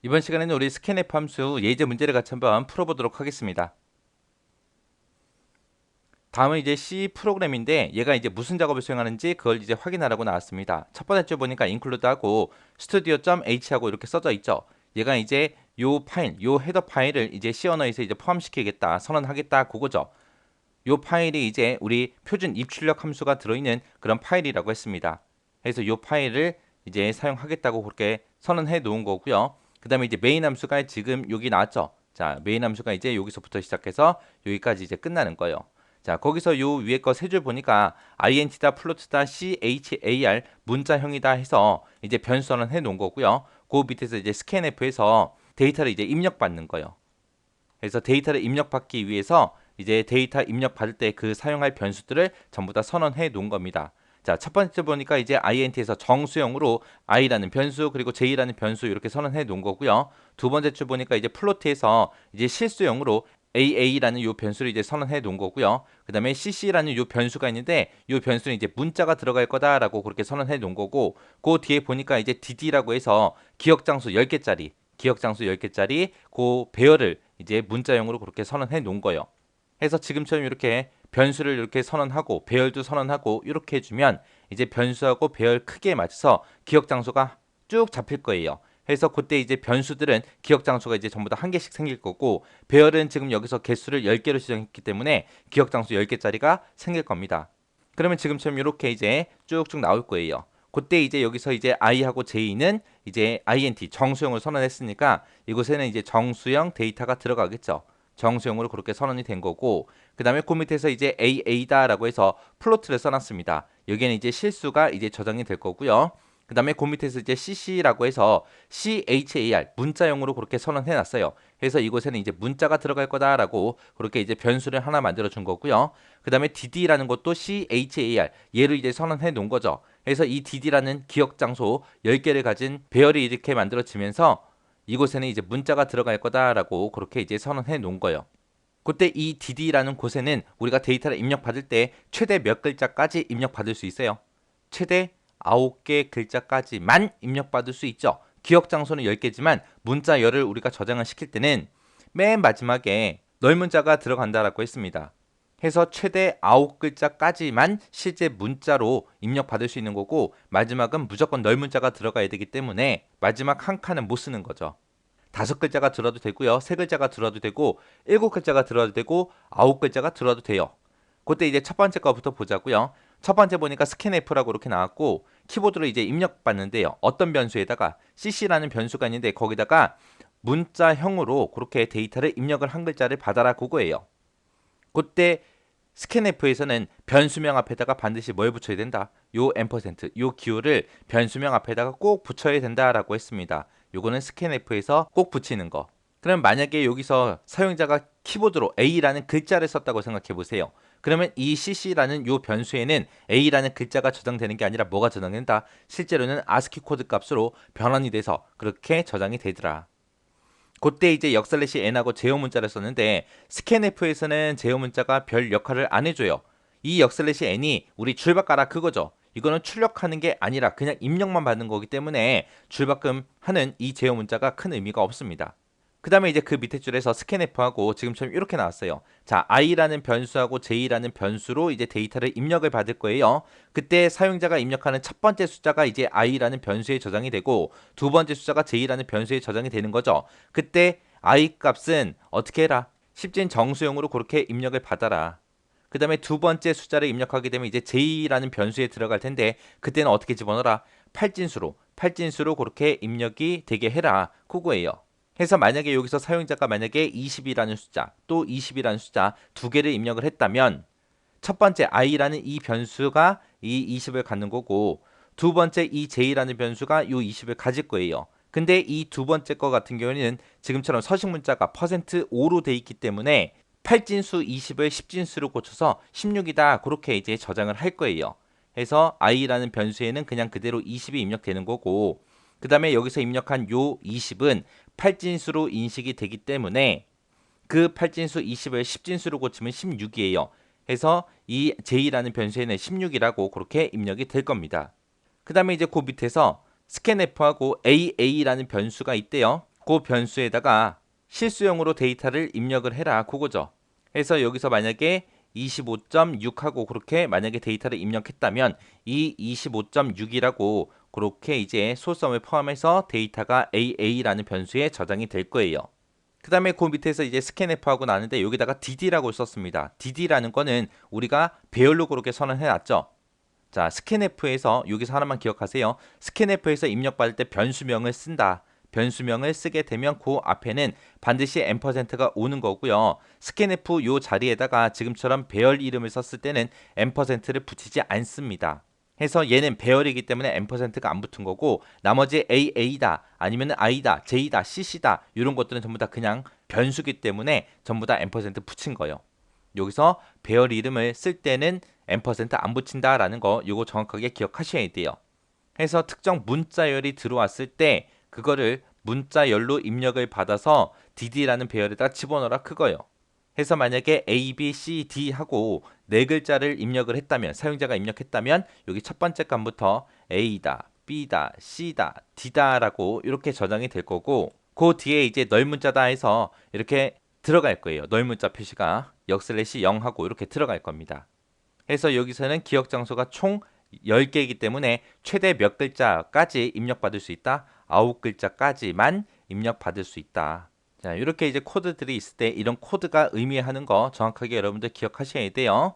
이번 시간에는 우리 스캔F 함수 예제 문제를 같이 한번 풀어보도록 하겠습니다. 다음은 이제 C 프로그램인데 얘가 이제 무슨 작업을 수행하는지 그걸 이제 확인하라고 나왔습니다. 첫 번째 줄 보니까 include하고 studio.h하고 이렇게 써져 있죠. 얘가 이제 요 파일, 요 헤더 파일을 이제 C 언어에서 이제 포함시키겠다, 선언하겠다 그거죠. 요 파일이 이제 우리 표준 입출력 함수가 들어있는 그런 파일이라고 했습니다. 그래서 요 파일을 이제 사용하겠다고 그렇게 선언해 놓은 거고요. 그 다음에 이제 메인 함수가 지금 여기 나왔죠. 자, 메인 함수가 이제 여기서부터 시작해서 여기까지 이제 끝나는 거예요. 자, 거기서 요 위에 거 세 줄 보니까 int다, float다, char 문자형이다 해서 이제 변수 선언해 놓은 거고요. 그 밑에서 이제 scanf에서 데이터를 이제 입력받는 거예요. 그래서 데이터를 입력받기 위해서 이제 데이터 입력받을 때 그 사용할 변수들을 전부 다 선언해 놓은 겁니다. 자, 첫 번째 보니까 이제 int에서 정수형으로 i라는 변수 그리고 j라는 변수 이렇게 선언해 놓은 거고요. 두 번째 줄 보니까 이제 플로트에서 이제 실수형으로 AA라는 요 변수를 이제 선언해 놓은 거고요. 그다음에 CC라는 요 변수가 있는데 요 변수는 이제 문자가 들어갈 거다라고 그렇게 선언해 놓은 거고 그 뒤에 보니까 이제 DD라고 해서 기억 장수 10개짜리 기억 장수 10개짜리 그 배열을 이제 문자형으로 그렇게 선언해 놓은 거예요. 해서 지금처럼 이렇게 변수를 이렇게 선언하고 배열도 선언하고 이렇게 해주면 이제 변수하고 배열 크기에 맞춰서 기억 장수가 쭉 잡힐 거예요. 그래서 그때 이제 변수들은 기억 장수가 이제 전부 다 한 개씩 생길 거고 배열은 지금 여기서 개수를 10개로 지정했기 때문에 기억 장수 10개짜리가 생길 겁니다. 그러면 지금처럼 이렇게 이제 쭉쭉 나올 거예요. 그때 이제 여기서 이제 i하고 j는 이제 int 정수형을 선언했으니까 이곳에는 이제 정수형 데이터가 들어가겠죠. 정수형으로 그렇게 선언이 된 거고 그 다음에 그 밑에서 이제 AA다라고 해서 플로트를 써놨습니다. 여기에는 이제 실수가 이제 저장이 될 거고요. 그 다음에 그 밑에서 이제 CC라고 해서 CHAR 문자형으로 그렇게 선언해 놨어요. 그래서 이곳에는 이제 문자가 들어갈 거다라고 그렇게 이제 변수를 하나 만들어 준 거고요. 그 다음에 DD라는 것도 CHAR 얘를 이제 선언해 놓은 거죠. 그래서 이 DD라는 기억 장소 10개를 가진 배열이 이렇게 만들어지면서 이곳에는 이제 문자가 들어갈 거다라고 그렇게 이제 선언해 놓은 거예요. 그때 이 DD라는 곳에는 우리가 데이터를 입력받을 때 최대 몇 글자까지 입력받을 수 있어요? 최대 9개 글자까지만 입력받을 수 있죠. 기억 장소는 10개지만 문자 열을 우리가 저장을 시킬 때는 맨 마지막에 널문자가 들어간다라고 했습니다. 해서 최대 9글자까지만 실제 문자로 입력받을 수 있는 거고 마지막은 무조건 널문자가 들어가야 되기 때문에 마지막 한 칸은 못 쓰는 거죠. 5글자가 들어도 되고요. 3글자가 들어도 되고 7글자가 들어도 되고 9글자가 들어도 돼요. 그때 이제 첫 번째 거부터 보자고요. 첫 번째 보니까 스캔F라고 이렇게 나왔고 키보드로 이제 입력받는데요. 어떤 변수에다가 CC라는 변수가 있는데 거기다가 문자형으로 그렇게 데이터를 입력을 한 글자를 받아라 그거예요. 그때 스캔F에서는 변수명 앞에다가 반드시 뭘 붙여야 된다? 요 앰퍼센트, 요 기호를 변수명 앞에다가 꼭 붙여야 된다라고 했습니다. 요거는 스캔F에서 꼭 붙이는 거. 그럼 만약에 여기서 사용자가 키보드로 A라는 글자를 썼다고 생각해 보세요. 그러면 이 CC라는 요 변수에는 A라는 글자가 저장되는 게 아니라 뭐가 저장된다? 실제로는 ASCII 코드 값으로 변환이 돼서 그렇게 저장이 되더라. 그때 이제 역슬래시 n하고 제어 문자를 썼는데 스캔F에서는 제어 문자가 별 역할을 안 해줘요. 이 역슬래시 n이 우리 줄바꿔라 그거죠. 이거는 출력하는 게 아니라 그냥 입력만 받는 거기 때문에 줄바꿈 하는 이 제어 문자가 큰 의미가 없습니다. 그 다음에 이제 그 밑에 줄에서 스캔F하고 지금처럼 이렇게 나왔어요. 자, i라는 변수하고 j라는 변수로 이제 데이터를 입력을 받을 거예요. 그때 사용자가 입력하는 첫 번째 숫자가 이제 i라는 변수에 저장이 되고 두 번째 숫자가 j라는 변수에 저장이 되는 거죠. 그때 i 값은 어떻게 해라? 십진 정수형으로 그렇게 입력을 받아라. 그 다음에 두 번째 숫자를 입력하게 되면 이제 j라는 변수에 들어갈 텐데 그때는 어떻게 집어넣어라? 팔진수로 그렇게 입력이 되게 해라. 그거예요. 해서 만약에 여기서 사용자가 만약에 20이라는 숫자 또 20이라는 숫자 두 개를 입력을 했다면 첫 번째 i라는 이 변수가 이 20을 갖는 거고 두 번째 이 j라는 변수가 이 20을 가질 거예요. 근데 이 두 번째 거 같은 경우에는 지금처럼 서식 문자가 %5로 돼 있기 때문에 8진수 20을 10진수로 고쳐서 16이다 그렇게 이제 저장을 할 거예요. 해서 i라는 변수에는 그냥 그대로 20이 입력되는 거고 그 다음에 여기서 입력한 요 20은 8진수로 인식이 되기 때문에 그 8진수 20을 10진수로 고치면 16이에요. 해서 이 j라는 변수에는 16이라고 그렇게 입력이 될 겁니다. 그 다음에 이제 그 밑에서 scanf하고 AA라는 변수가 있대요. 그 변수에다가 실수용으로 데이터를 입력을 해라 그거죠. 해서 여기서 만약에 25.6하고 그렇게 만약에 데이터를 입력했다면 이 25.6이라고 그렇게 이제 소스섬을 포함해서 데이터가 AA라는 변수에 저장이 될 거예요. 그 다음에 그 밑에서 이제 스캔F 하고 나는데 여기다가 DD라고 썼습니다. DD라는 거는 우리가 배열로 그렇게 선언해 놨죠. 자, 스캔F에서 여기서 하나만 기억하세요. 스캔F에서 입력받을 때 변수명을 쓴다. 변수명을 쓰게 되면 그 앞에는 반드시 앰퍼센트가 오는 거고요. 스캔F 요 자리에다가 지금처럼 배열 이름을 썼을 때는 앰퍼센트를 붙이지 않습니다. 해서 얘는 배열이기 때문에 앰퍼센트가 안 붙은 거고 나머지 AA다 아니면 I다 J다 CC다 이런 것들은 전부 다 그냥 변수기 때문에 전부 다 앰퍼센트 붙인 거예요. 여기서 배열 이름을 쓸 때는 앰퍼센트 안 붙인다라는 거 요거 정확하게 기억하셔야 돼요. 해서 특정 문자열이 들어왔을 때 그거를 문자열로 입력을 받아서 DD라는 배열에다 집어넣어라 그거예요. 해서 만약에 A, B, C, D 하고 네 글자를 입력을 했다면 사용자가 입력했다면 여기 첫 번째 값부터 A다, B다, C다, D다라고 이렇게 저장이 될 거고 그 뒤에 이제 널 문자다 해서 이렇게 들어갈 거예요. 널 문자 표시가 역슬래시 0하고 이렇게 들어갈 겁니다. 해서 여기서는 기억 장소가 총 10개이기 때문에 최대 몇 글자까지 입력받을 수 있다? 9글자까지만 입력받을 수 있다. 자, 이렇게 이제 코드들이 있을 때 이런 코드가 의미하는 거 정확하게 여러분들 기억하셔야 돼요.